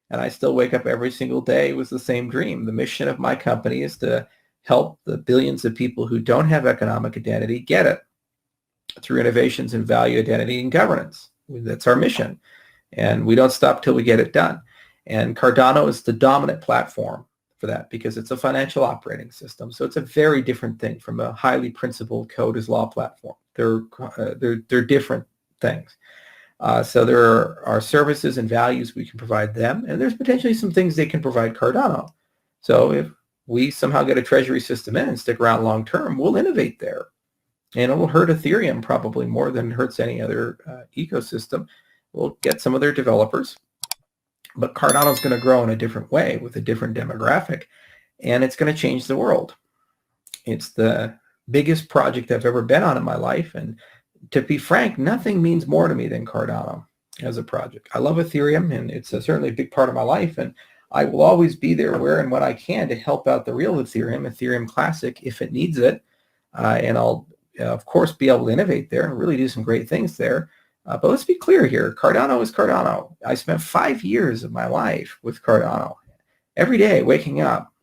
And I still wake up every single day with the same dream. The mission of my company is to help the billions of people who don't have economic identity get it through innovations in value, identity, and governance. That's our mission. And we don't stop till we get it done. And Cardano is the dominant platform for that because it's a financial operating system. So it's a very different thing from a highly principled code as law platform. They're different things. So there are services and values we can provide them, and there's potentially some things they can provide Cardano. So if we somehow get a treasury system in and stick around long term, we'll innovate there. And it will hurt Ethereum probably more than it hurts any other ecosystem. We'll get some of their developers, but Cardano is going to grow in a different way with a different demographic, and it's going to change the world. It's the biggest project I've ever been on in my life, and to be frank, nothing means more to me than Cardano as a project. I love Ethereum, and it's certainly a big part of my life, and I will always be there where and when I can to help out the real Ethereum Classic if it needs it, and I'll of course be able to innovate there and really do some great things there. But let's be clear here, Cardano is Cardano. I spent 5 years of my life with Cardano. Every day waking up,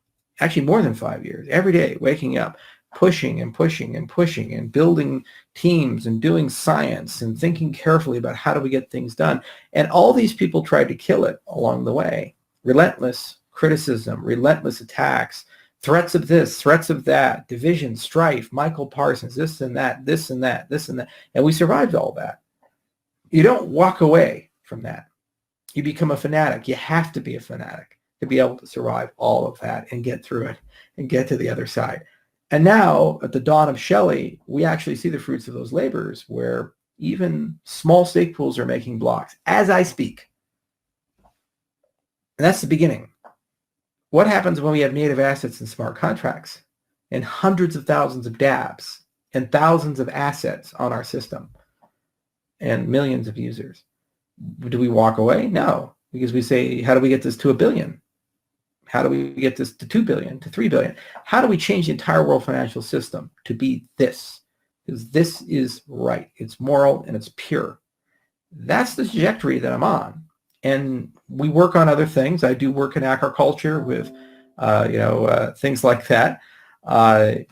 actually more than 5 years, every day waking up, pushing and pushing and pushing and building teams and doing science and thinking carefully about how do we get things done. And all these people tried to kill it along the way. Relentless criticism, relentless attacks, threats of this, threats of that, division, strife, Michael Parsons, this and that, this and that, this and that. And we survived all that. You don't walk away from that. You become a fanatic. You have to be a fanatic to be able to survive all of that and get through it and get to the other side. And now, at the dawn of Shelley, we actually see the fruits of those labors where even small stake pools are making blocks as I speak. And that's the beginning. What happens when we have native assets and smart contracts and hundreds of thousands of dApps and thousands of assets on our system and millions of users? Do we walk away? No, because we say, how do we get this to 1 billion? How do we get this to 2 billion, to 3 billion? How do we change the entire world financial system to be this? Because this is right. It's moral and it's pure. That's the trajectory that I'm on. And we work on other things. I do work in agriculture with, things like that. Aquaculture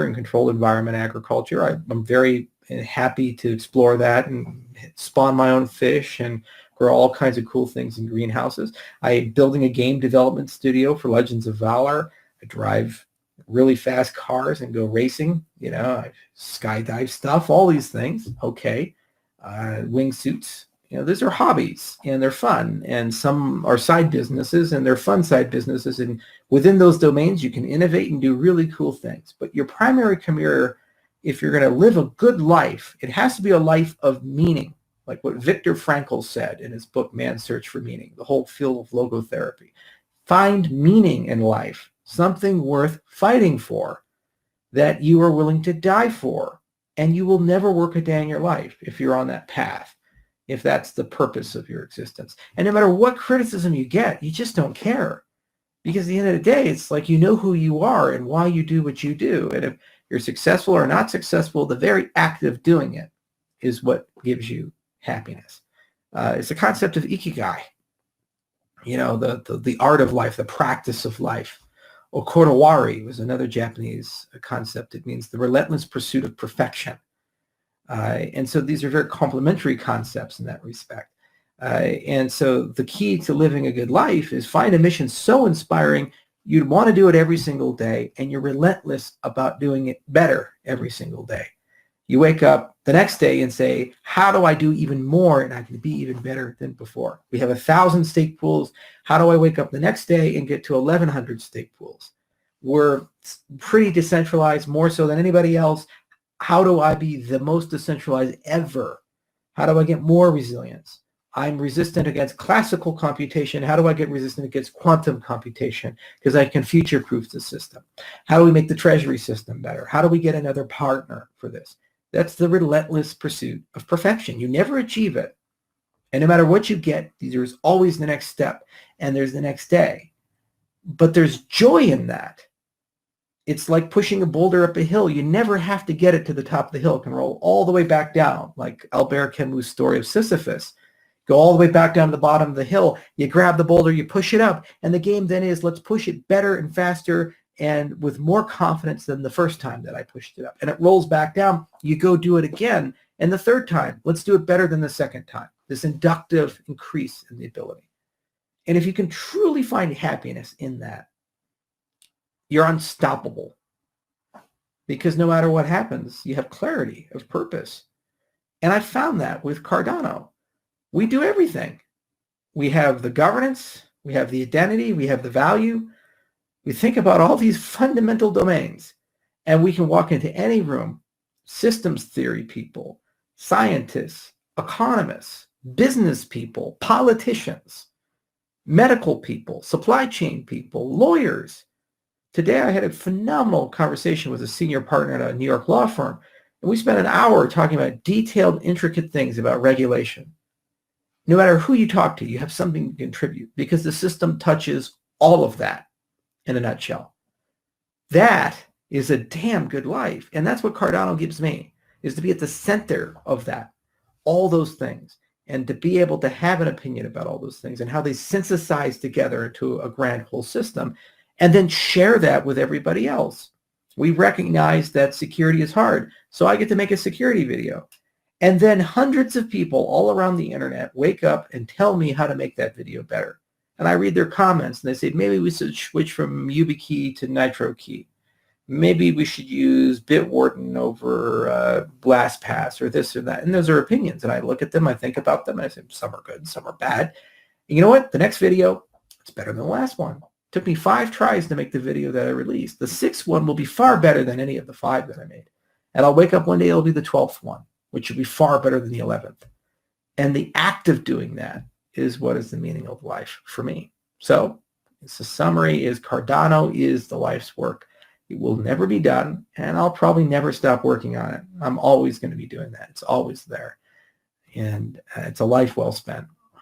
and controlled environment agriculture. I'm very happy to explore that and spawn my own fish and grow all kinds of cool things in greenhouses. I'm building a game development studio for Legends of Valor. I drive really fast cars and go racing. I skydive stuff, all these things. Okay. Wingsuits. These are hobbies and they're fun, and some are side businesses and they're fun side businesses, and within those domains you can innovate and do really cool things. But your primary career, if you're going to live a good life, it has to be a life of meaning, like what Viktor Frankl said in his book Man's Search for Meaning, the whole field of logotherapy. Find meaning in life, something worth fighting for, that you are willing to die for, and you will never work a day in your life if you're on that path, if that's the purpose of your existence. And no matter what criticism you get, you just don't care. Because at the end of the day, it's like you know who you are and why you do what you do. And if you're successful or not successful, the very act of doing it is what gives you happiness. It's the concept of ikigai, the art of life, the practice of life. Okorowari was another Japanese concept. It means the relentless pursuit of perfection. And so these are very complementary concepts in that respect. And so the key to living a good life is find a mission so inspiring you'd want to do it every single day, and you're relentless about doing it better every single day. You wake up the next day and say, how do I do even more and I can be even better than before? We have 1,000 stake pools. How do I wake up the next day and get to 1,100 stake pools? We're pretty decentralized, more so than anybody else. How do I be the most decentralized ever? How do I get more resilience? I'm resistant against classical computation. How do I get resistant against quantum computation? Because I can future-proof the system. How do we make the treasury system better? How do we get another partner for this? That's the relentless pursuit of perfection. You never achieve it. And no matter what you get, there's always the next step, and there's the next day. But there's joy in that. It's like pushing a boulder up a hill. You never have to get it to the top of the hill. It can roll all the way back down, like Albert Camus' story of Sisyphus. Go all the way back down to the bottom of the hill. You grab the boulder, you push it up. And the game then is, let's push it better and faster and with more confidence than the first time that I pushed it up. And it rolls back down. You go do it again. And the third time, let's do it better than the second time. This inductive increase in the ability. And if you can truly find happiness in that, you're unstoppable. Because no matter what happens, you have clarity of purpose. And I found that with Cardano. We do everything. We have the governance, we have the identity, we have the value. We think about all these fundamental domains, and we can walk into any room, systems theory people, scientists, economists, business people, politicians, medical people, supply chain people, lawyers. Today I had a phenomenal conversation with a senior partner at a New York law firm, and we spent an hour talking about detailed, intricate things about regulation. No matter who you talk to, you have something to contribute because the system touches all of that in a nutshell. That is a damn good life. And that's what Cardano gives me, is to be at the center of that, all those things, and to be able to have an opinion about all those things and how they synthesize together into a grand whole system, and then share that with everybody else. We recognize that security is hard, so I get to make a security video. And then hundreds of people all around the internet wake up and tell me how to make that video better. And I read their comments and they say, maybe we should switch from YubiKey to NitroKey. Maybe we should use Bitwarden over LastPass or this or that. And those are opinions. And I look at them, I think about them, and I say, some are good, some are bad. And you know what? The next video, it's better than the last one. It took me 5 tries to make the video that I released. The 6th one will be far better than any of the 5 that I made. And I'll wake up one day, it'll be the 12th one, which will be far better than the 11th. And the act of doing that is what is the meaning of life for me. So the summary is Cardano is the life's work. It will never be done, and I'll probably never stop working on it. I'm always going to be doing that. It's always there. And it's a life well spent.